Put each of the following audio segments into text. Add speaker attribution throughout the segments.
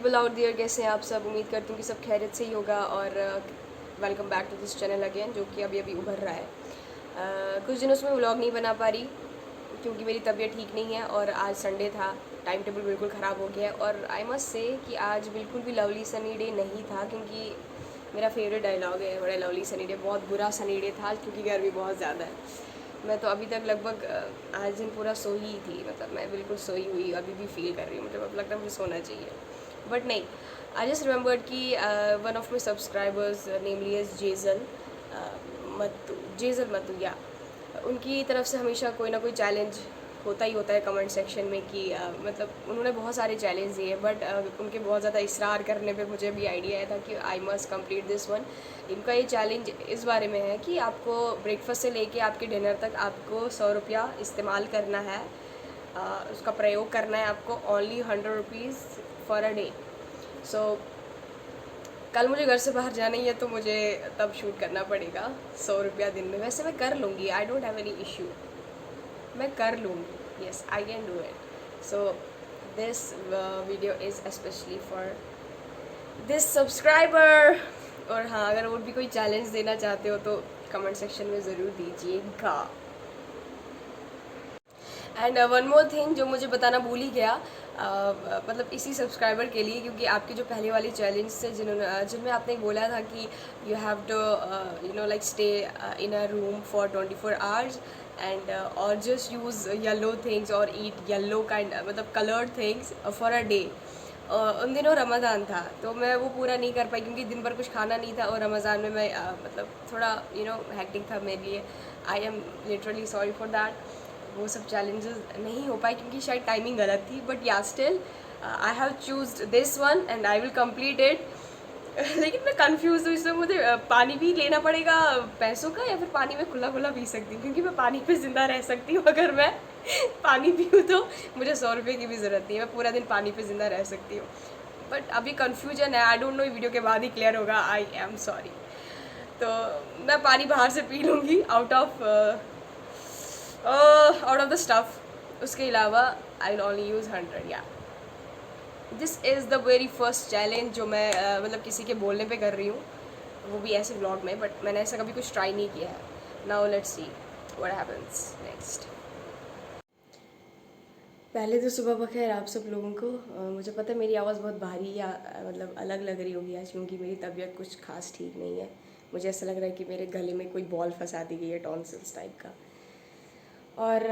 Speaker 1: People out there, कैसे हैं आप सब। उम्मीद करती हूँ कि सब खैरियत से ही होगा और welcome back to this channel again, जो कि अभी अभी उभर रहा है। कुछ दिनों से मैं व्लॉग नहीं बना पा रही क्योंकि मेरी तबीयत ठीक नहीं है और आज संडे था, टाइम टेबल बिल्कुल ख़राब हो गया है। और आई मस्ट से कि आज बिल्कुल भी लवली सनी डे नहीं था, क्योंकि मेरा फेवरेट डायलॉग है बड़ा लवली सनी डे। बहुत बुरा सनी डे था क्योंकि गर्मी बहुत ज़्यादा है। मैं तो अभी तक लगभग आज दिन पूरा सोई ही थी, मतलब मैं बिल्कुल सोई हुई अभी भी फील कर रही हूँ। मुझे अब लगता है मुझे सोना चाहिए, बट नहीं। आई जस्ट रिमेंबर्ड कि one of my subscribers namely is Jejal Matu या उनकी तरफ से हमेशा कोई ना कोई चैलेंज होता ही होता है कमेंट सेक्शन में कि मतलब उन्होंने बहुत सारे चैलेंज दिए, बट उनके बहुत ज़्यादा इसरार करने पे मुझे भी आइडिया आया था कि I must complete this one. इनका ये चैलेंज इस बारे में है कि आपको ब्रेकफास्ट से लेके आपके डिनर तक आपको 100 रुपया इस्तेमाल करना है, उसका प्रयोग करना है आपको, only 100 rupees for a day. So कल मुझे घर से बाहर जाना ही है तो मुझे तब शूट करना पड़ेगा 100 रुपया दिन में। वैसे मैं कर लूँगी, I don't have any issue, मैं कर लूँगी, yes I can do it. So this video is specially for this subscriber. और हाँ, अगर और भी कोई चैलेंज देना चाहते हो तो कमेंट सेक्शन में ज़रूर दीजिएगा। एंड वन मोर थिंग जो मुझे बताना भूल ही गया, मतलब इसी सब्सक्राइबर के लिए, क्योंकि आपके जो पहले वाली चैलेंज थे जिनमें आपने बोला था कि you have to like stay in a room for 24 hours and और जस्ट यूज़ येलो थिंग्स और ईट येलो काइंड, मतलब coloured things for a day. उन दिनों रमज़ान था तो मैं वो पूरा नहीं कर पाई क्योंकि दिन भर कुछ खाना नहीं था, और रमज़ान में मैं मतलब थोड़ा हैक्टिक था मेरे लिए। I am literally sorry for that. वो सब चैलेंजेस नहीं हो पाए क्योंकि शायद टाइमिंग गलत थी, बट या still I have choose this one and I will complete it. लेकिन मैं कंफ्यूज हूँ, इसमें मुझे पानी भी लेना पड़ेगा पैसों का, या फिर पानी में खुला खुला पी सकती हूँ, क्योंकि मैं पानी पे ज़िंदा रह सकती हूँ अगर मैं पानी पीऊँ तो मुझे 100 रुपये की भी ज़रूरत नहीं है, मैं पूरा दिन पानी पे ज़िंदा रह सकती हूँ। बट अभी कन्फ्यूजन है, आई डोंट नो, वीडियो के बाद ही क्लियर होगा, आई एम सॉरी। तो मैं पानी बाहर से पी लूँगी आउट ऑफ द स्टफ। उसके अलावा आई विल ओनली यूज़ 100। या this is the very first challenge जो मैं मतलब किसी के बोलने पे कर रही हूँ, वो भी ऐसे व्लॉग में, बट मैंने ऐसा कभी कुछ ट्राई नहीं किया है। Now let's see what happens next. पहले तो सुबह बखैर आप सब लोगों को। मुझे पता है मेरी आवाज़ बहुत भारी या मतलब अलग लग रही होगी आज, क्योंकि मेरी तबीयत कुछ खास ठीक नहीं है। मुझे ऐसा लग रहा है कि मेरे गले में कोई बॉल फंसा दी गई है, टॉन्सिल्स टाइप का। और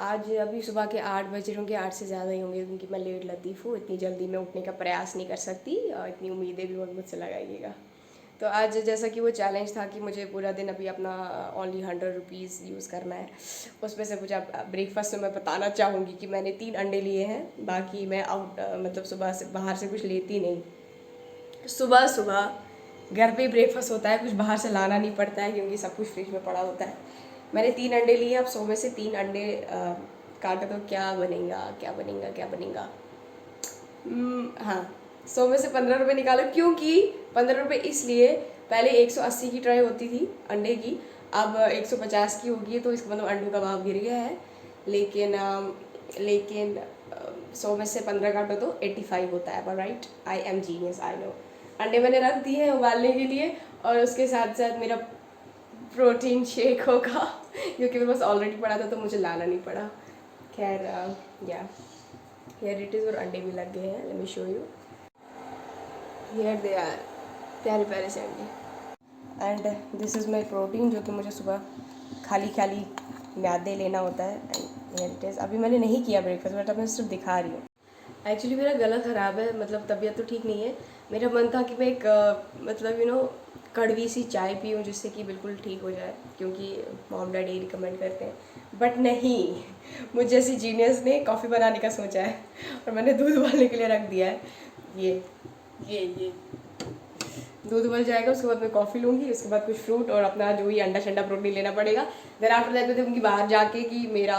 Speaker 1: आज अभी सुबह के 8 बज रहे होंगे, 8 से ज़्यादा ही होंगे, क्योंकि मैं लेट लतीफ़ हूँ। इतनी जल्दी मैं उठने का प्रयास नहीं कर सकती और इतनी उम्मीदें भी मत मुझसे लगाइएगा। तो आज जैसा कि वो चैलेंज था कि मुझे पूरा दिन अभी अपना ओनली 100 रुपीज़ यूज़ करना है, उसमें से मुझे ब्रेकफास्ट में मैं बताना चाहूँगी कि मैंने 3 अंडे लिए हैं, बाकी मैं मतलब सुबह से बाहर से कुछ लेती नहीं। सुबह सुबह घर पे ब्रेकफास्ट होता है, कुछ बाहर से लाना नहीं पड़ता है क्योंकि सब कुछ फ्रिज में पड़ा होता है। मैंने 3 अंडे लिए, अब 100 में से 3 अंडे काटा तो क्या बनेगा, क्या बनेगा, क्या बनेगा। हाँ, 100 में से 15 रुपये निकालो, क्योंकि 15 रुपये इसलिए, पहले 180 की ट्राई होती थी अंडे की, अब 150 की होगी, तो इसका मतलब अंडों का भाव गिर गया है। लेकिन 100 में से 15 काटो तो 85 होता है, right. I am genius, I know. अंडे मैंने रख दिए हैं उबालने के लिए, और उसके साथ साथ मेरा प्रोटीन शेक होगा क्योंकि मेरे पास ऑलरेडी पड़ा था तो मुझे लाना नहीं पड़ा। खैर या हेयर इट इज़, और अंडे भी लग गए हैं। Let me show you, here they are, प्यारे प्यारे से अंडे। And this is my protein, जो कि मुझे सुबह खाली खाली मैदे लेना होता है। And here it is. अभी मैंने नहीं किया ब्रेकफास्ट, बट अब मैं सिर्फ दिखा रही हूँ। एक्चुअली मेरा गला ख़राब है, मतलब तबीयत तो ठीक नहीं है। मेरा मन था कि मैं एक मतलब कड़वी सी चाय पीऊँ जिससे कि बिल्कुल ठीक हो जाए, क्योंकि मॉम डैडी रिकमेंड करते हैं। बट नहीं, मुझ जैसी जीनियस ने कॉफ़ी बनाने का सोचा है और मैंने दूध उबालने के लिए रख दिया है। ये दूध उबल जाएगा, उसके बाद मैं कॉफ़ी लूँगी, उसके बाद कुछ फ्रूट और अपना जो भी अंडा शंडा प्रोटीन लेना पड़ेगा। देन आफ्टर दैट मैं देखूँगी बाहर जाके कि मेरा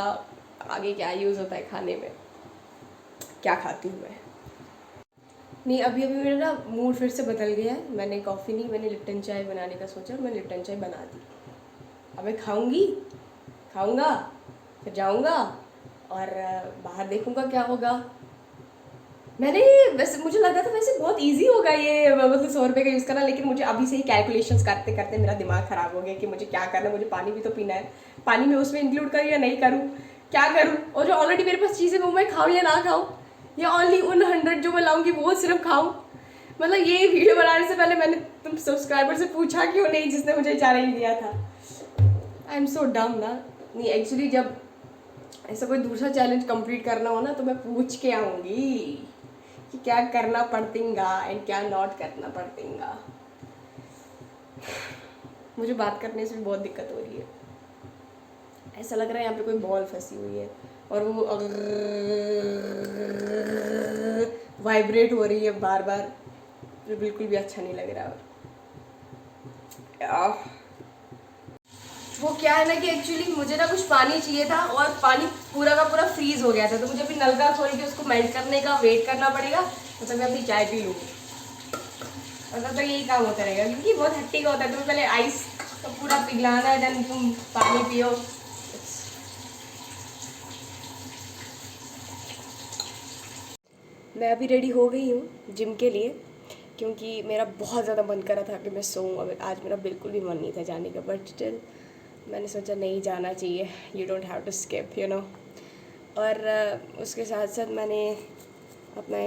Speaker 1: आगे क्या यूज़ होता है खाने में, क्या खाती हूँ मैं। नहीं, अभी अभी मेरा ना मूड फिर से बदल गया है। मैंने कॉफ़ी नहीं, मैंने लिप्टन चाय बनाने का सोचा और मैं लिप्टन चाय बना दी। अबे खाऊंगा, फिर जाऊंगा और बाहर देखूंगा क्या होगा। मैंने वैसे मुझे लगा था वैसे बहुत इजी होगा ये मतलब 100 रुपये का यूज़ करना, लेकिन मुझे अभी से ही कैलकुलेशंस करते करते मेरा दिमाग ख़राब हो गया कि मुझे क्या करना है, मुझे पानी भी तो पीना है, पानी में उसमें इंक्लूड करूँ या नहीं करूँ, क्या करूँ, और जो ऑलरेडी मेरे पास चीज़ें वो मैं खाऊँ या ना खाऊँ, या ओनली उन 100 जो मैं लाऊंगी वो सिर्फ खाऊँ। मतलब ये वीडियो बनाने से पहले मैंने तुम सब्सक्राइबर से पूछा क्यों नहीं जिसने मुझे चैलेंज दिया था। आई एम सो डम ना। नहीं एक्चुअली जब ऐसा कोई दूसरा चैलेंज कंप्लीट करना हो ना तो मैं पूछ के आऊँगी कि क्या करना पड़तेगा एंड क्या नॉट करना पड़तेगा। मुझे बात करने से भी बहुत दिक्कत हो रही है, ऐसा लग रहा है यहाँ पे कोई बॉल फंसी हुई है और वो वाइब्रेट हो रही है बार बार, जो बिल्कुल भी अच्छा नहीं लग रहा। वो क्या है ना कि एक्चुअली मुझे ना कुछ पानी चाहिए था और पानी पूरा का पूरा फ्रीज हो गया था, तो मुझे अभी नल का खोल के उसको मेल्ट करने का वेट करना पड़ेगा, तो मैं अपनी चाय पी लूँगी और तब तक यही काम होता रहेगा, क्योंकि बहुत हट्टी का होता है। तुम्हें पहले आइस तो पूरा पिघलाना है, देन तुम पानी पियो। मैं अभी रेडी हो गई हूँ जिम के लिए, क्योंकि मेरा बहुत ज़्यादा मन कर रहा था कि मैं सोऊं। अब आज मेरा बिल्कुल भी मन नहीं था जाने का, बट स्टिल मैंने सोचा नहीं जाना चाहिए, you don't have to skip you know. और उसके साथ साथ मैंने अपने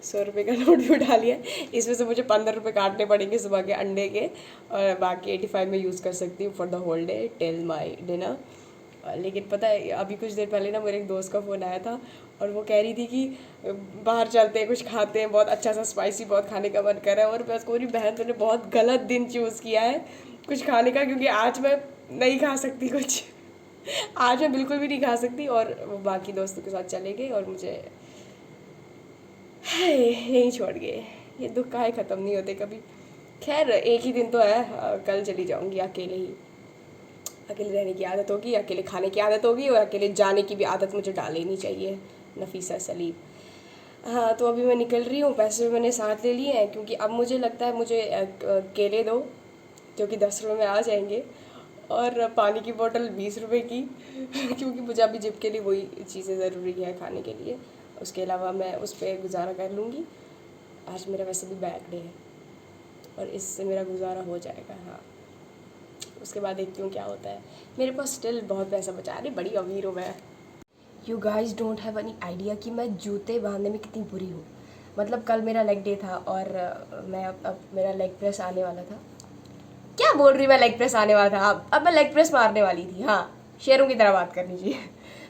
Speaker 1: 100 रुपये का नोट भी उठा लिया, इसमें से मुझे 15 रुपये काटने पड़ेंगे सुबह के अंडे के, और बाकी 85 में यूज़ कर सकती हूँ for the whole day till my dinner. लेकिन पता है अभी कुछ देर पहले ना मेरे एक दोस्त का फ़ोन आया था और वो कह रही थी कि बाहर चलते हैं कुछ खाते हैं, बहुत अच्छा सा स्पाइसी बहुत खाने का मन कर रहा है। और मैं उसको बोली बहन तूने बहुत गलत दिन चूज़ किया है कुछ खाने का, क्योंकि आज मैं नहीं खा सकती कुछ आज मैं बिल्कुल भी नहीं खा सकती। और वो बाकी दोस्तों के साथ चले गए और मुझे यहीं छोड़ गए। ये दुख काहे ख़त्म नहीं होते कभी। खैर एक ही दिन तो है, कल चली जाऊँगी अकेले ही। अकेले रहने की आदत होगी, अकेले खाने की आदत होगी, और अकेले जाने की भी आदत मुझे डाल लेनी चाहिए। नफीसा सलीम। हाँ तो अभी मैं निकल रही हूँ, पैसे भी मैंने साथ ले लिए हैं, क्योंकि अब मुझे लगता है मुझे केले दो जो कि 10 रुपये में आ जाएंगे, और पानी की बोतल 20 रुपये की क्योंकि मुझे अभी जिम के लिए वही चीज़ें ज़रूरी है खाने के लिए। उसके अलावा मैं उस पर गुजारा कर लूँगी। आज मेरा वैसे भी बैक डे है और इससे मेरा गुजारा हो जाएगा। हाँ उसके बाद देखती हूँ क्या होता है। मेरे पास स्टिल बहुत पैसा बचा है, बड़ी अमीर हूँ मैं। You guys don't have any idea कि मैं जूते बांधने में कितनी बुरी हूँ। मतलब कल मेरा लेग डे था और मैं अब मेरा लेग प्रेस आने वाला था। क्या बोल रही मैं लेग प्रेस आने वाला था, अब मैं लेग प्रेस मारने वाली थी। हाँ शेरों की तरह बात करनी चाहिए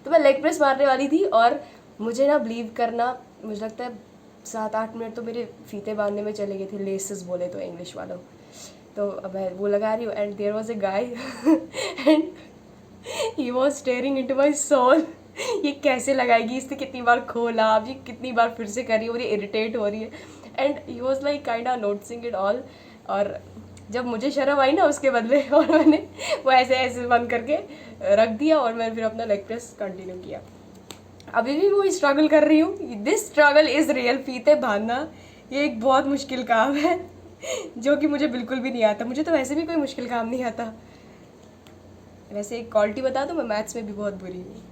Speaker 1: तो मैं लेग प्रेस मारने वाली थी और मुझे ना बिलीव करना, मुझे लगता है 7-8 मिनट तो मेरे फीते बांधने में चले गए थे, लेसेस बोले तो इंग्लिश वालों। तो अब मैं वो लगा रही हूँ and there was a guy and he was staring into my soul. ये कैसे लगाएगी, इसने कितनी बार खोला, अब ये कितनी बार फिर से कर रही है और ये इरिटेट हो रही है। And he was like kind of noticing it all. और जब मुझे शर्म आई ना उसके बदले, और मैंने वो ऐसे ऐसे बंद करके रख दिया और मैंने फिर अपना लेग प्रेस कंटिन्यू किया। अभी भी वो स्ट्रगल कर रही हूँ, दिस स्ट्रगल इज़ रियल। फीते बांधना ये एक बहुत मुश्किल काम है जो कि मुझे बिल्कुल भी नहीं आता। मुझे तो वैसे भी कोई मुश्किल काम नहीं आता। वैसे एक क्वालिटी बता दूँ, मैं मैथ्स में भी बहुत बुरी हूँ,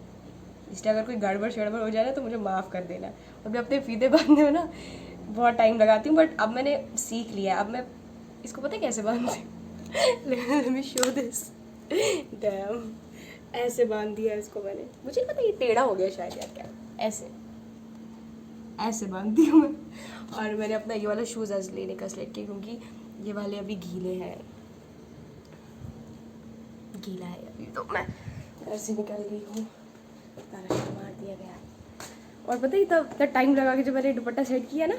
Speaker 1: इसलिए अगर कोई गड़बड़ शड़बड़ हो जाए ना तो मुझे माफ़ कर देना। और मैं अपने फीते बांधने में ना बहुत टाइम लगाती हूँ, बट अब मैंने सीख लिया है। अब मैं इसको पता है कैसे बांधती हूँ late me show this. Dam ऐसे बांध दिया इसको मैंने, मुझे पता ये टेढ़ा हो गया शायद यार, क्या ऐसे ऐसे बांधती हूँ मैं। और मैंने अपना ये वाला शूज़ आज लेने का सेलेक्ट किया, क्योंकि ये वाले अभी गीले हैं, गीला है अभी। तो मैं घर से निकल गई हूँ, ताला मार दिया गया। और पता ही तब टाइम लगा के जब मैंने दुपट्टा सेट किया ना,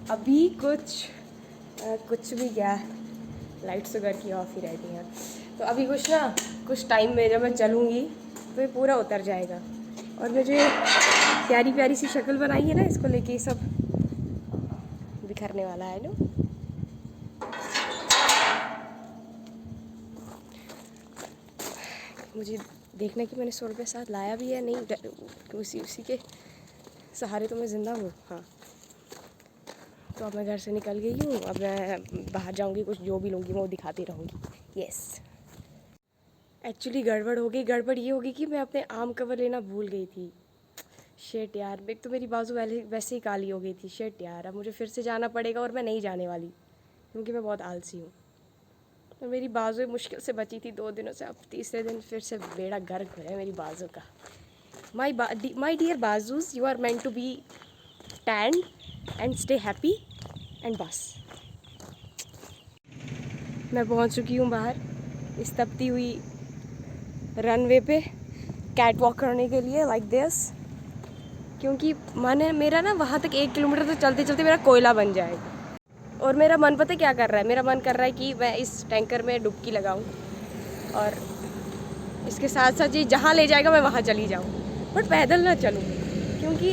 Speaker 1: अभी कुछ भी क्या, लाइट्स तो घर की ऑफ ही रहती हैं। तो अभी कुछ टाइम में जब मैं चलूँगी तो ये पूरा उतर जाएगा। और मुझे प्यारी प्यारी सी शक्ल बनाई है ना, इसको लेके सब बिखरने वाला है ना। मुझे देखना कि मैंने 100 रुपये साथ लाया भी है नहीं, उसी के सहारे तो मैं ज़िंदा हूँ। हाँ तो अब मैं घर से निकल गई हूँ, अब मैं बाहर जाऊँगी, कुछ जो भी लूँगी वो दिखाती रहूँगी। यस एक्चुअली गड़बड़ हो गई। गड़बड़ ये होगी कि मैं अपने आम कवर लेना भूल गई थी। शिट यार, एक तो मेरी बाजू वैसे ही काली हो गई थी। शिट यार, अब मुझे फिर से जाना पड़ेगा और मैं नहीं जाने वाली क्योंकि मैं बहुत आलसी हूँ। तो मेरी बाजू मुश्किल से बची थी 2 दिनों से, अब तीसरे दिन फिर से बेड़ा गर्क हो है मेरी बाजू का। माई डियर बाजूज, you are meant to be tan and stay happy and बस। मैं पहुंच चुकी हूँ बाहर इस तपती हुई रनवे पे कैट वॉक करने के लिए, लाइक दिस, क्योंकि मेरा ना वहाँ तक 1 किलोमीटर तो चलते चलते मेरा कोयला बन जाएगा। और मेरा मन पता क्या कर रहा है, मेरा मन कर रहा है कि मैं इस टैंकर में डुबकी लगाऊं और इसके साथ साथ ये जहाँ ले जाएगा मैं वहाँ चली जाऊँ, बट पैदल ना चलूँ, क्योंकि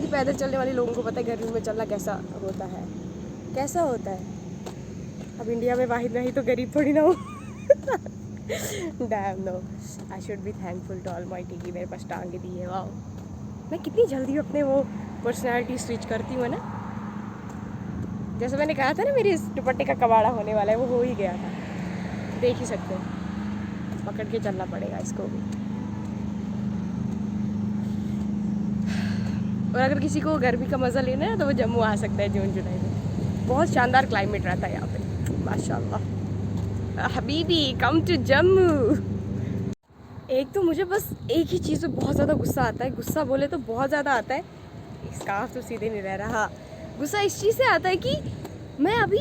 Speaker 1: पैदल चलने वाले लोगों को पता है गर्मी में चलना कैसा होता है। अब इंडिया में वाहिद नहीं तो गरीब थोड़ी ना हो। Damn no, I should be thankful to Almighty कि मेरे पास टांगे दी है। वाओ, मैं कितनी जल्दी अपने वो पर्सनैलिटी स्विच करती हूँ ना। जैसे मैंने कहा था ना मेरी इस दुपट्टे का कबाड़ा होने वाला है, वो हो ही गया था। देख ही सकते हैं, पकड़ के चलना पड़ेगा इसको भी। और अगर किसी को गर्मी का मज़ा लेना है तो वो जम्मू आ सकता है जून जुलाई में। बहुत शानदार क्लाइमेट रहता है यहाँ पे माशाल्लाह। हबीबी कम टू जम्मू। एक तो मुझे बस एक ही चीज़ पे बहुत ज़्यादा गुस्सा आता है, गुस्सा बोले तो बहुत ज़्यादा आता है, स्कार्फ तो सीधे नहीं रह रहा। गुस्सा इस चीज़ से आता है कि मैं अभी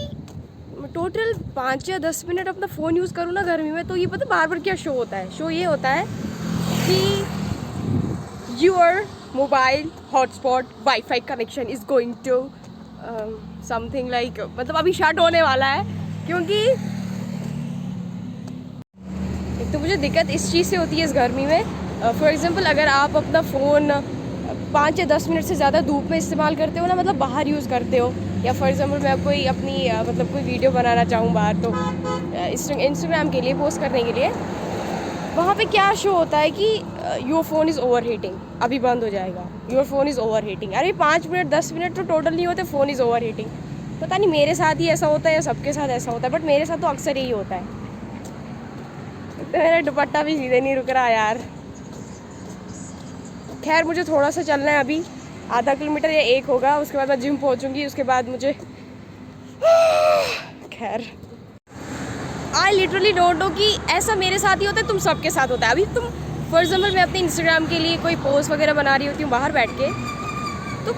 Speaker 1: टोटल 5 या 10 मिनट अपना फ़ोन यूज़ करूँ ना गर्मी में, तो ये पता बार बार क्या शो होता है। शो ये होता है कि your mobile hotspot wifi connection is going to something like, मतलब अभी शट होने वाला है। क्योंकि एक तो मुझे दिक्कत इस चीज़ से होती है इस गर्मी में, फॉर एग्जांपल अगर आप अपना फ़ोन 5 या 10 मिनट से ज़्यादा धूप में इस्तेमाल करते हो ना, मतलब बाहर यूज़ करते हो, या फॉर एग्जांपल मैं कोई अपनी मतलब कोई वीडियो बनाना चाहूँ बाहर, तो इंस्टाग्राम के लिए पोस्ट करने के लिए, वहाँ पे क्या शो होता है कि your phone is over heating, अभी बंद हो जाएगा, your phone is over heating. अरे 5 मिनट 10 मिनट तो टोटल नहीं होते, फ़ोन इज़ ओवर हीटिंग। पता नहीं मेरे साथ ही ऐसा होता है या सबके साथ ऐसा होता है, बट मेरे साथ तो अक्सर यही होता है। तो मेरा दुपट्टा भी सीधे नहीं रुक रहा यार। खैर मुझे थोड़ा सा चलना है अभी, आधा किलोमीटर या 1 होगा, उसके बाद मैं जिम पहुंचूंगी, उसके बाद मुझे खैर आई लिटरली डोंट नो कि ऐसा मेरे साथ ही होता है, तुम सबके साथ होता है। अभी तुम फॉर एग्जाम्पल मैं अपने इंस्टाग्राम के लिए कोई पोस्ट वगैरह बना रही होती हूँ बाहर बैठ के, तो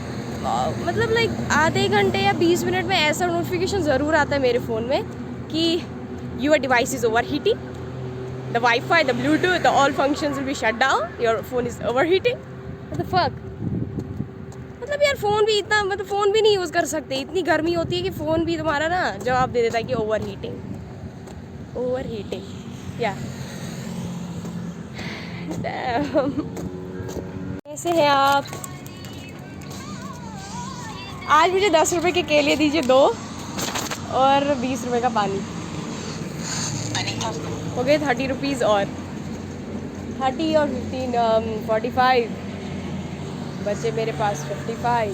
Speaker 1: मतलब लाइक आधे घंटे या 20 मिनट में ऐसा नोटिफिकेशन ज़रूर आता है मेरे फ़ोन में कि your device is over heating, the Wi-Fi, the Bluetooth, all functions will be shut down, your phone is overheating. What the fuck? मतलब यार फ़ोन भी इतना, मतलब फ़ोन भी नहीं यूज़ कर सकते, इतनी गर्मी होती है कि फ़ोन भी तुम्हारा ना जवाब दे देता है कि ओवर हीटिंग या कैसे हैं आप? आज मुझे 10 रुपए के केले दीजिए 2 और 20 रुपए का पानी, हो गए 30 रुपीज़, और 30 और 15 45 बचे मेरे पास 55।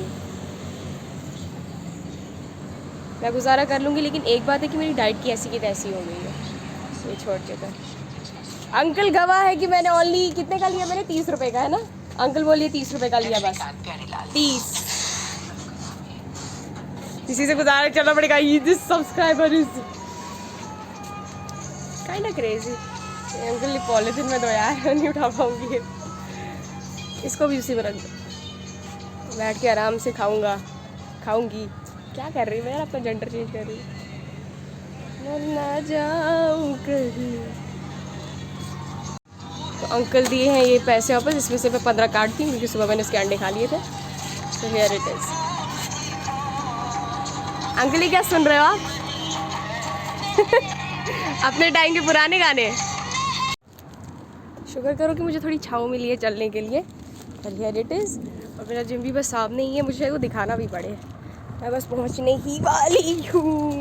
Speaker 1: मैं गुजारा कर लूँगी, लेकिन एक बात है कि मेरी डाइट की ऐसी की तैसी हो गई है, ये छोड़ के। तो अंकल गवाह है कि मैंने ओनली कितने का लिया, मैंने 30 रुपए का, है ना अंकल? बोलिए 30 रुपए का लिया बस, 30। किसी से गुजारा करना पड़ेगा। This subscriber is kind of crazy. Uncle ये पॉलिथीन में दो यार, नहीं उठा पाऊंगी, इसको भी उसी में रख दो, बैठ के आराम से खाऊंगी। क्या कर रही है, मैं अपना जेंडर चेंज कर रही हूँ, मर ना जाऊं कहीं। तो अंकल दिए हैं ये पैसे वापस, इसमें से मैं 15 काटती हूँ क्योंकि सुबह मैंने उसके अंडे खा लिए थे। तो हियर इट इज। अंकल ये क्या सुन रहे हो आप? अपने टाइम के पुराने गाने। शुक्र करो कि मुझे थोड़ी छाँव मिली है चलने के लिए, और हियर इट इज़। और मेरा जिम भी बस सामने ही है, मुझे वो दिखाना भी पड़े, मैं बस पहुंचने ही वाली हूँ।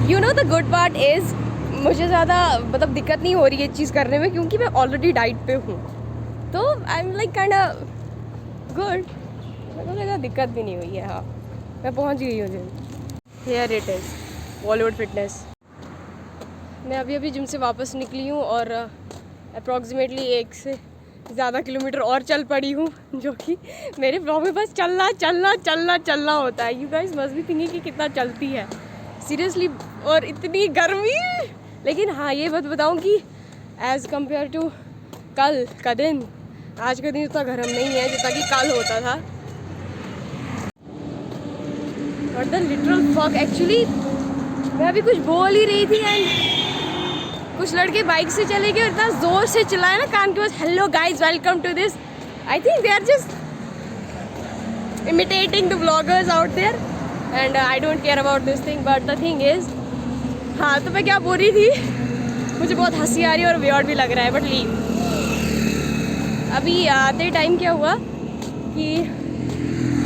Speaker 1: You know the good part is, मुझे ज़्यादा मतलब दिक्कत नहीं हो रही है चीज़ करने में, क्योंकि मैं ऑलरेडी डाइट पे हूँ, तो I am like kind of good, मतलब ज़्यादा दिक्कत भी नहीं हुई है। हाँ मैं पहुँच गई हूँ gym. Here it is, Bollywood fitness. मैं अभी अभी जिम से वापस निकली हूँ और अप्रॉक्सीमेटली 1 से ज़्यादा किलोमीटर और चल पड़ी हूँ, जो कि मेरे ब्लॉग में बस चलना होता है। You guys must be thinking कि कितना चलती है सीरियसली, और इतनी गर्मी। लेकिन हाँ, ये बात बताऊँ कि एज़ कम्पेयर टू कल का दिन, आज का दिन उतना गर्म नहीं है जितना कि कल होता था। और द लिटरल फक, एक्चुअली मैं अभी कुछ बोल ही रही थी एंड कुछ लड़के बाइक से चले गए और इतना ज़ोर से चलाए ना कान के पास, hello guys welcome to this. I think they are just imitating the bloggers out there and I don't care about this thing, but the thing is, हाँ तो मैं क्या बोल रही थी, मुझे बहुत हंसी आ रही है और वियर्ड भी लग रहा है, बट लीव। अभी आते टाइम क्या हुआ कि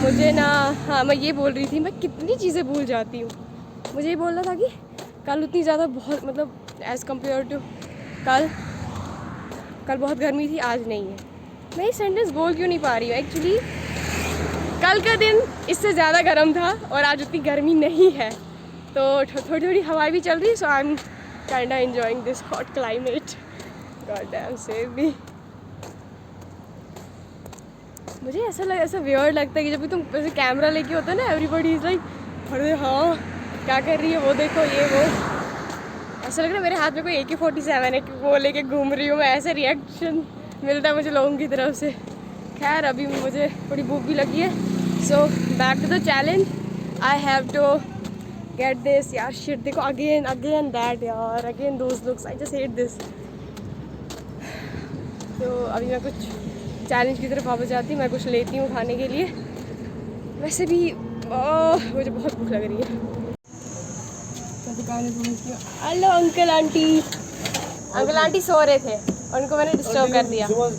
Speaker 1: मुझे ना, हाँ मैं ये बोल रही थी, मैं कितनी चीज़ें भूल जाती हूँ। मुझे ये बोलना था कि कल उतनी ज़्यादा बहुत मतलब एज़ कम्पेयर टू कल बहुत गर्मी थी, आज नहीं है। मैं ये सेंटेंस बोल क्यों नहीं पा रही हूँ? एक्चुअली कल का दिन इससे ज़्यादा गर्म था और आज उतनी गर्मी नहीं है, तो थोड़ी थोड़ी हवाएं भी चल रही है, so I am kinda enjoying this hot climate. God damn save me. मुझे ऐसा वियर्ड लगता है कि जब भी तुम ऐसे कैमरा लेके होता है ना, एवरीबॉडी इज़ लाइक, अरे हाँ क्या कर रही है, वो देखो ये वो। ऐसा लग रहा है मेरे हाथ में कोई AK-47 है कि वो लेके घूम रही हूँ मैं, ऐसे रिएक्शन मिलता है मुझे लोगों की तरफ से। खैर अभी मुझे थोड़ी भूख भी लगी है, so back to the challenge. I have to get this. यार शिट, देखो अगेन दैट यार, again those looks, I just hate this. तो अभी मैं कुछ चैलेंज की तरफ वापस जाती हूँ, मैं कुछ लेती हूँ खाने के लिए। वैसे भी मुझे बहुत भूख लग रही है। मैं दुकान में पहुँच गई। हेलो अंकल आंटी सो रहे थे, उनको मैंने डिस्टर्ब कर दिया।
Speaker 2: सुबह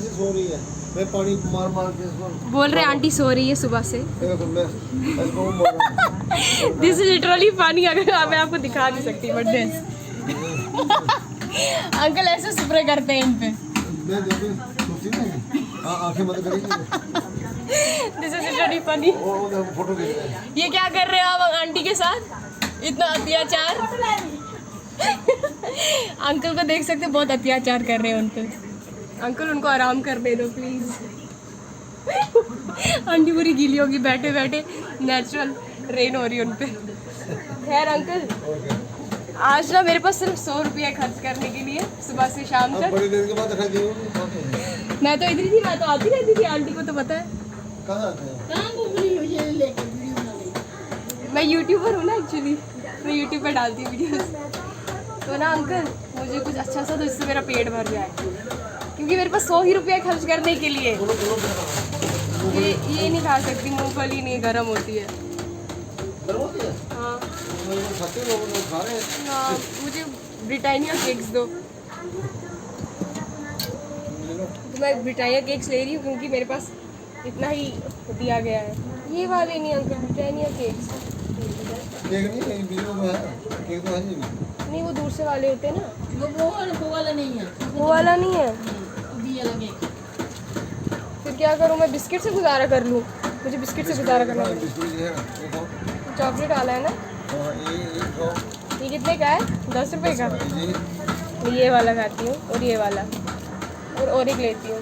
Speaker 2: से सो रही है, मैं पानी मार के
Speaker 1: बोल रहे आंटी सो रही है सुबह से। दिस इज लिटरली फनी, अगर मैं आपको दिखा नहीं सकती बट दिस अंकल ऐसे स्प्रे करते हैं इन पे।
Speaker 2: आंखें बंद करेंगे।
Speaker 1: This is literally funny.
Speaker 2: Photo खींच रहे हैं।
Speaker 1: ये क्या कर रहे हो आप आंटी के साथ, इतना अत्याचार। अंकल को देख सकते, बहुत अत्याचार कर रहे हैं उन पे। अंकल उनको आराम कर दे दो प्लीज। आंटी पूरी गीली होगी बैठे बैठे, नेचुरल रेन हो रही है उन पे। खैर अंकल, आज ना मेरे पास सिर्फ 100 रुपया खर्च करने के लिए सुबह से शाम तक।
Speaker 2: बड़ी देर के बाद दिखाई दी।
Speaker 1: मैं तो इधर ही थी, मैं तो आती रहती थी, आंटी को तो पता है।
Speaker 2: कहाँ आते हैं?
Speaker 1: मैं यूट्यूबर हूँ ना एक्चुअली, मैं यूट्यूब पर डालती हूँ वीडियोस। तो ना अंकल मुझे कुछ अच्छा सा तो इससे मेरा पेट भर जाए, क्योंकि मेरे पास 100 ही रुपया खर्च करने के लिए। ये नहीं खा सकती, मूंगफली नहीं, गर्म होती है। हाँ हाँ, मुझे ब्रिटानिया केक्स दो। तो मैं ब्रिटानिया केक्स ले रही हूँ क्योंकि मेरे पास इतना ही दिया गया है। ये वाले नहीं अंकल, ब्रिटानिया केक्स।
Speaker 2: केक नहीं है, वीडियो में है केक तो है
Speaker 1: नहीं, वो दूर से वाले होते हैं ना।
Speaker 3: वो वाला नहीं है,
Speaker 1: वो वाला नहीं है।
Speaker 3: ये लगे।
Speaker 1: फिर क्या करूँ मैं, बिस्किट से गुजारा कर लूँ? मुझे बिस्किट से गुजारा करना है।
Speaker 2: बिस्कुट है ये खाओ।
Speaker 1: चॉकलेट वाला है ना?
Speaker 2: हाँ, ये खाओ।
Speaker 1: ये कितने का है? 10 रुपये का। ये वाला खाती हूँ और ये वाला और एक लेती हूँ,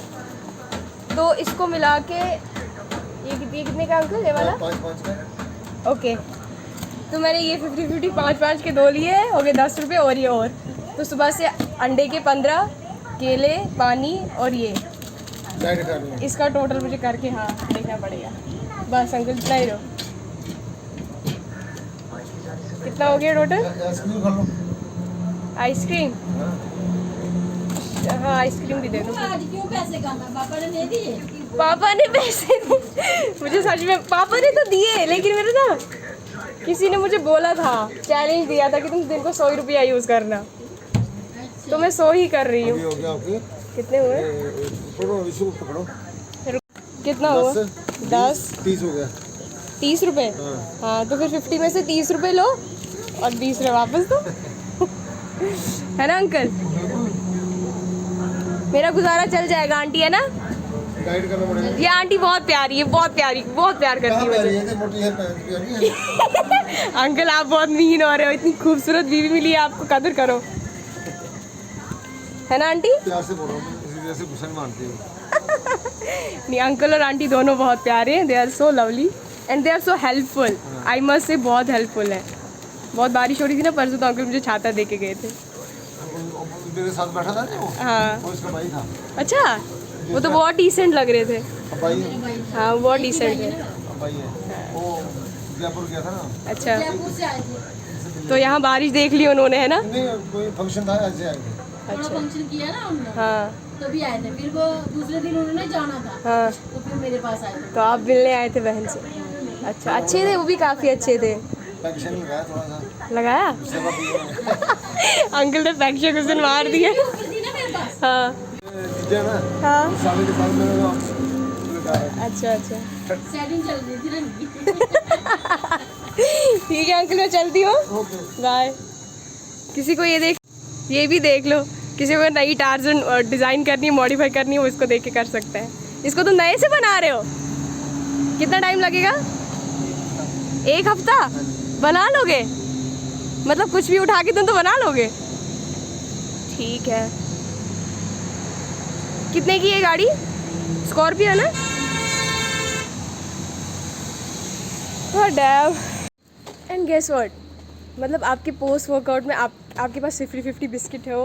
Speaker 1: तो इसको मिला के ये कितने का अंकल, ये वाला?
Speaker 2: 5 का।
Speaker 1: ओके, तो मैंने ये 50-50 5 के 2 लिए, हो गए 10 रुपये। और ये और, तो सुबह से अंडे के 15, केले, पानी और ये, इसका टोटल मुझे करके हाँ देखना पड़ेगा। बस अंकल इतना ही रहो। कितना हो गया टोटल?
Speaker 2: आइसक्रीम खा लो।
Speaker 1: आइसक्रीम? हाँ आइसक्रीम भी दे दो।
Speaker 3: आज क्यों पैसे कम है? पापा ने नहीं दिए?
Speaker 1: पापा ने पैसे दिए मुझे, सच में पापा ने तो दिए, लेकिन मेरे ना किसी ने मुझे बोला था, चैलेंज दिया था कि तुम दिन को 100 रुपया यूज़ करना, तो मैं 100 ही कर रही हूँ।
Speaker 2: हो गया आपके
Speaker 1: कितने हुए?
Speaker 2: पकड़ो।
Speaker 1: कितना हुआ? 10
Speaker 2: 30 हो गया।
Speaker 1: 30 रुपये? हाँ, तो फिर 50 में से 30 रुपये लो और 20 रुपये वापस दो। है ना अंकल? मेरा गुजारा चल जाएगा आंटी, है ना?
Speaker 2: गाइड करना पड़ेगा।
Speaker 1: ये आंटी बहुत प्यारी है, बहुत प्यारी, बहुत प्यार करती
Speaker 2: कहाँ
Speaker 1: है
Speaker 2: पे
Speaker 1: मुझे।
Speaker 2: ये मोटी है पैंट प्यारी है।
Speaker 1: अंकल आप बहुत मीन हो रहे हो, इतनी खूबसूरत बीवी मिली है आपको, कदर करो, है ना आंटी?
Speaker 2: प्यार से बोल रहा हूँ, इसी वजह से गुस्सा नहीं मानती हूँ।
Speaker 1: नहीं, अंकल और आंटी दोनों बहुत प्यारे हैं, they are so lovely and they are so helpful. I must say बहुत हेल्पफुल है। बहुत बारिश हो रही थी ना परसों, तो अंकल मुझे छाता दे के गए थे।
Speaker 2: मेरे साथ बैठा था ना
Speaker 1: हाँ।
Speaker 2: वो इसका भाई था।
Speaker 1: अच्छा, वो तो बहुत डिसेंट लग रहे थे।
Speaker 2: अब भाई है।
Speaker 1: हाँ, बहुत डिसेंट है।
Speaker 2: अब भाई है वो जयपुर गया था ना।
Speaker 1: अच्छा,
Speaker 3: जयपुर से आए थे,
Speaker 1: तो यहाँ बारिश देख ली उन्होंने, है ना?
Speaker 2: नहीं कोई फंक्शन था ऐसे आए थे।
Speaker 3: थोड़ा फंक्शन किया ना उन्होंने,
Speaker 1: हाँ
Speaker 3: तभी आए थे। फिर वो दूसरे दिन उन्होंने जाना था,
Speaker 1: हाँ।
Speaker 3: तो फिर मेरे पास आए थे।
Speaker 1: तो आप मिलने आए थे बहन से? अच्छा, अच्छे थे वो भी, काफ़ी अच्छे थे।
Speaker 2: फंक्शन लगाया थोड़ा सा
Speaker 1: लगाया?
Speaker 2: सेवा की।
Speaker 1: अंकल ने पैक्शन कुछ दिन मार दिया।
Speaker 3: ऊपर थी ना मेरे पास।
Speaker 1: हाँ
Speaker 2: जीजा ना
Speaker 1: हाँ।
Speaker 2: सामने के साथ में लगा।
Speaker 1: अच्छा अच्छा,
Speaker 3: सेटिंग चल रही थी ना इनकी।
Speaker 1: ठीक है अंकल, मैं चलती हूँ,
Speaker 2: ओके।
Speaker 1: बाय। किसी को ये भी देख लो, किसी को नई टार्जन डिज़ाइन करनी है, मॉडिफाई करनी है, वो इसको देख के कर सकता है। इसको तुम नए से बना रहे हो? कितना टाइम लगेगा? 1 हफ्ता बना लोगे? मतलब कुछ भी उठा के तुम तो बना लोगे? ठीक है। कितने की है गाड़ी? स्कॉर्पियो है ना? डैम। एंड गेस व्हाट, मतलब आपके पोस्ट वर्कआउट में आपके पास 50-50 बिस्किट हो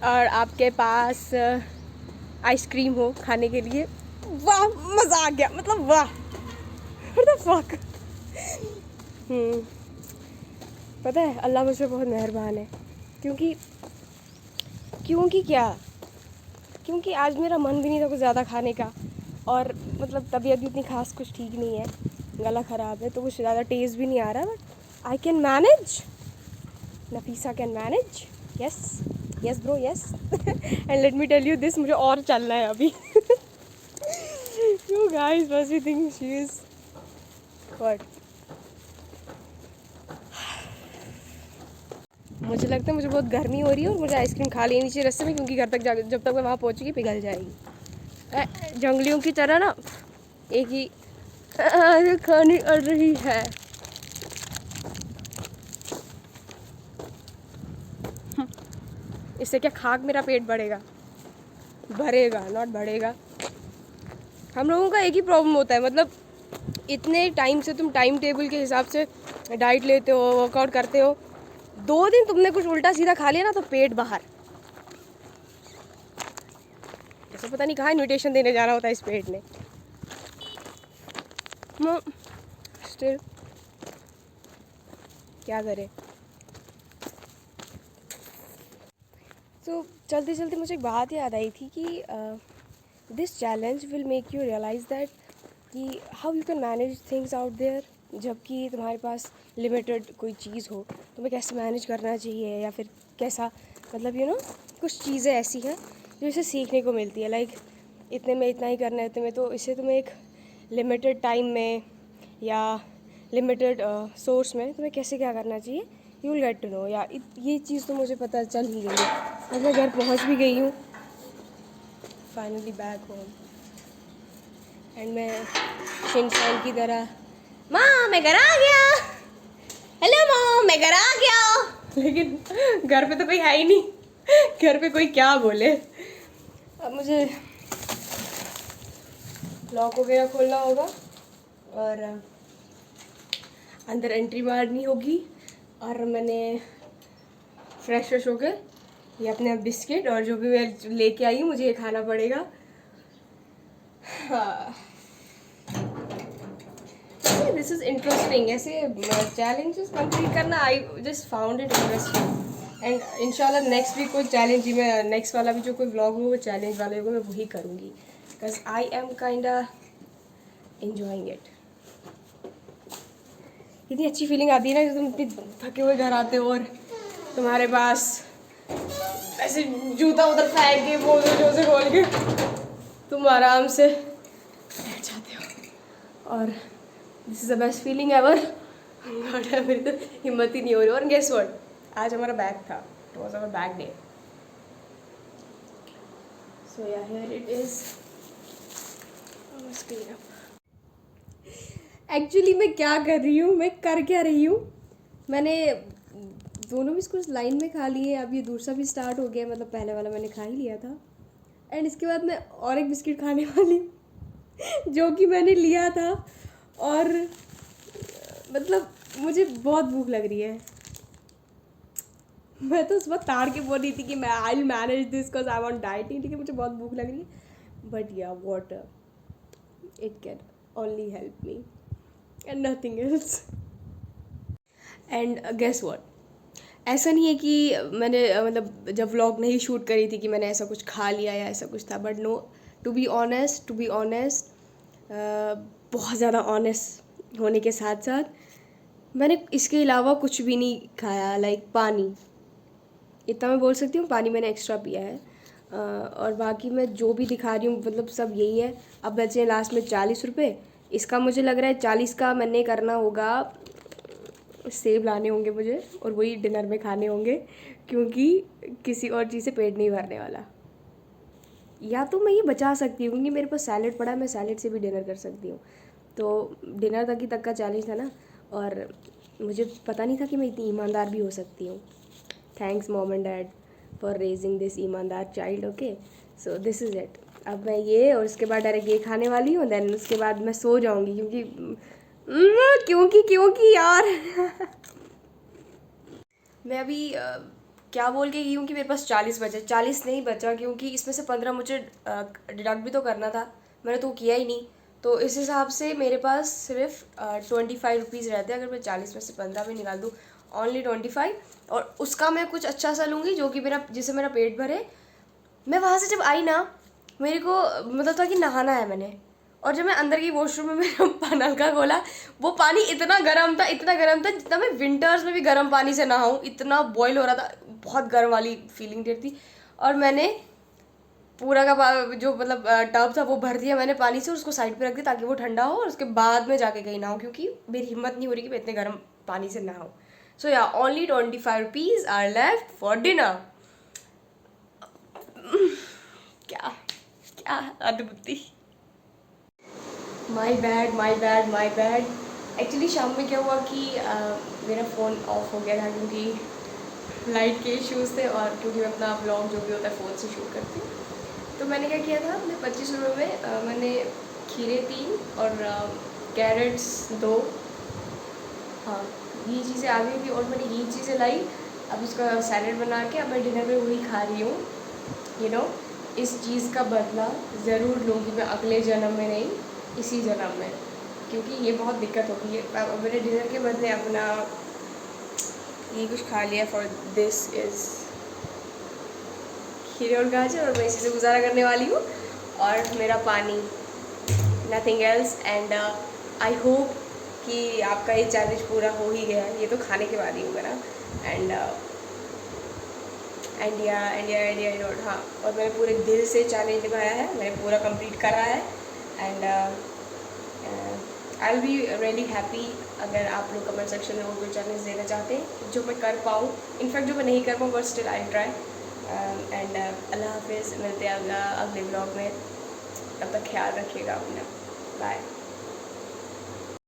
Speaker 1: और आपके पास आइसक्रीम हो खाने के लिए, वाह मज़ा आ गया, मतलब वाह, व्हाट द फक। पता है अल्लाह मुझ पर बहुत मेहरबान है, क्योंकि क्या, क्योंकि आज मेरा मन भी नहीं था कुछ ज़्यादा खाने का, और मतलब तबीयत भी इतनी खास कुछ ठीक नहीं है, गला ख़राब है, तो कुछ ज़्यादा टेस्ट भी नहीं आ रहा, but I can manage. Nafisa can manage, yes yes bro yes. And let me tell you this, मुझे और चलना है अभी। You guys must be thinking she is what. मुझे लगता है मुझे बहुत गर्मी हो रही है और मुझे आइसक्रीम खा लेनी चाहिए रास्ते में, क्योंकि घर तक जब तक मैं वहाँ पहुँचूगी पिघल जाएगी। जंगलियों की तरह ना एक ही खानी अड़ रही है। इससे क्या खाक मेरा पेट बढ़ेगा? भरेगा नॉट बढ़ेगा। हम लोगों का एक ही प्रॉब्लम होता है, मतलब इतने टाइम से तुम टाइम टेबल के हिसाब से डाइट लेते हो, वर्कआउट करते हो, 2 दिन तुमने कुछ उल्टा सीधा खा लिया ना तो पेट बाहर। ऐसे पता नहीं कहाँ इन्विटेशन देने जाना होता है इस पेट ने। स्टिल क्या करें। तो चलते चलते मुझे एक बात याद आई थी कि this challenge will make you realise that कि how you can manage things out there. जबकि तुम्हारे पास लिमिटेड कोई चीज़ हो, तुम्हें कैसे मैनेज करना चाहिए, या फिर कैसा, मतलब यू नो कुछ चीज़ें ऐसी हैं जो इसे सीखने को मिलती है। लाइक इतने में इतना ही करना है तुम्हें, तो इससे तुम्हें एक लिमिटेड टाइम में या लिमिटेड सोर्स में तुम्हें कैसे क्या करना चाहिए, you will get to know. या ये चीज़ तो मुझे पता चल ही गई है, और मैं घर पहुंच भी गई हूँ फाइनली बैक होम। एंड मैं शिनचैन की तरह, माँ मैं घर आ गया, हेलो माँ मैं घर आ गया। लेकिन घर पे तो कोई है ही नहीं, घर पे कोई क्या बोले। अब मुझे लॉक वगैरह खोलना होगा और अंदर एंट्री मारनी होगी, और मैंने फ्रेश होकर ये अपने बिस्किट और जो भी मैं लेके आई हूँ मुझे ये खाना पड़ेगा। हाँ, दिस इज़ इंटरेस्टिंग। ऐसे चैलेंजेस कंप्लीट करना I just found it interesting. And इंशाल्लाह नेक्स्ट वीक कोई चैलेंज ही, मैं नेक्स्ट वाला भी जो कोई व्लॉग हो वो चैलेंज वाले होगा, मैं वही करूँगी, because I am kinda enjoying it. इतनी अच्छी फीलिंग आती है ना जब तुम इतनी थके हुए घर आते हो और तुम्हारे पास ऐसे जूता उधर फेंक के बोल जो से खोल के तुम आराम से बैठ जाते हो, और this is the best feeling ever. मेरी तो हिम्मत ही नहीं हो रही। और गेस व्हाट, आज हमारा बैग था, it was our bag day. So yeah here it is. Actually मैं क्या कर रही हूँ, मैं कर क्या रही हूँ, मैंने दोनों बिस्कुट लाइन में खा लिए, अब ये दूसरा भी स्टार्ट हो गया, मतलब पहले वाला मैंने खा ही लिया था। एंड इसके बाद मैं और एक बिस्किट खाने वाली हूँ जो कि मैंने लिया था, और मतलब मुझे बहुत भूख लग रही है। मैं तो सुबह ताड़ के बोल रही थी कि मैं I will manage this because I want dieting, ठीक है, मुझे बहुत भूख लग रही है, but yeah water it can only help me and nothing else. And guess what, ऐसा नहीं है कि मैंने मतलब जब व्लॉग नहीं शूट करी थी कि मैंने ऐसा कुछ खा लिया या ऐसा कुछ था, but no, to be honest बहुत ज़्यादा ऑनेस्ट होने के साथ साथ मैंने इसके अलावा कुछ भी नहीं खाया। लाइक पानी, इतना मैं बोल सकती हूँ, पानी मैंने एक्स्ट्रा पिया है। और बाकी मैं जो भी दिखा रही हूँ मतलब सब यही है। अब बचे लास्ट में 40 रुपये। इसका मुझे लग रहा है 40 का मैंने करना होगा, सेब लाने होंगे मुझे और वही डिनर में खाने होंगे, क्योंकि किसी और चीज़ से पेट नहीं भरने वाला। या तो मैं ये बचा सकती हूँ क्योंकि मेरे पास सैलेड पड़ा है, मैं सैलेड से भी डिनर कर सकती हूँ। तो डिनर तक का चैलेंज था ना, और मुझे पता नहीं था कि मैं इतनी ईमानदार भी हो सकती हूँ। Thanks mom and dad for raising this ईमानदार child. Okay, so this is it. अब मैं ये और उसके बाद डायरेक्ट ये खाने वाली हूँ, देन उसके बाद मैं सो जाऊँगी, क्योंकि यार मैं अभी क्या बोल के गई हूँ कि मेरे पास 40 बचे, 40 नहीं बचा, क्योंकि इसमें से 15 मुझे डिडक्ट भी तो करना था, मैंने तो किया ही नहीं। तो इस हिसाब से मेरे पास सिर्फ 25 रुपीज़ रहते हैं अगर मैं 40 में से 15 भी निकाल दूँ, ओनली 25। और उसका मैं कुछ अच्छा सा लूँगी जो कि जिससे मेरा पेट भरे। मैं वहाँ से जब आई ना, मेरे को मतलब था कि नहाना है मैंने, और जब मैं अंदर की वॉशरूम में मेरा नल का खोला, वो पानी इतना गर्म था जितना मैं विंटर्स में भी गर्म पानी से नहाऊं, इतना बॉयल हो रहा था, बहुत गर्म वाली फीलिंग दे रही थी। और मैंने पूरा का जो मतलब टब था वो भर दिया मैंने पानी से, और उसको साइड पे रख दिया ताकि वो ठंडा हो, और उसके बाद में जाके कहीं नहाऊं, क्योंकि मेरी हिम्मत नहीं हो रही कि मैं इतने गर्म पानी से नहाऊं। So yeah only 25 rupees are left for dinner. क्या क्या अद्भुती। My bad. एक्चुअली शाम में क्या हुआ कि मेरा फ़ोन ऑफ हो गया था क्योंकि लाइट के इश्यूज़ थे, और क्योंकि मैं अपना ब्लॉग जो भी होता है फ़ोन से शूट करती हूँ। तो मैंने क्या किया था, अपने 25 रुपये में मैंने खीरे 3 और कैरेट्स 2, हाँ ये चीज़ें आ गई थी, और मैंने ये चीज़ें लाई। अब इसका सैलेड बना के अब मैं डिनर में वही खा रही हूँ। यू नो, इस चीज़ का बदला ज़रूर लूँगी मैं अगले जन्म में, नहीं इसी जन्म में, क्योंकि ये बहुत दिक्कत होगी है। अब मैंने डिनर के बदले अपना ये कुछ खा लिया, फॉर दिस इज़ खीरे और गाजर, और मैं इसी से गुजारा करने वाली हूँ, और मेरा पानी, nothing else. And I hope कि आपका ये चैलेंज पूरा हो ही गया है। ये तो खाने के बाद ही होगा ना। एंड हाँ, और मैंने पूरे दिल से चैलेंज निभाया है, मैंने पूरा कंप्लीट करा है। And I will be really happy अगर आप लोग कमेंट सेक्शन में वो कोई चैलेंज देना चाहते हैं जो मैं कर पाऊँ, इनफैक्ट जो मैं नहीं कर पाऊँ, but still I try. And अल्लाह हाफिज़, मिलते हैं अगले ब्लॉग में, तब तक ख्याल रखिएगा अपना, बाय।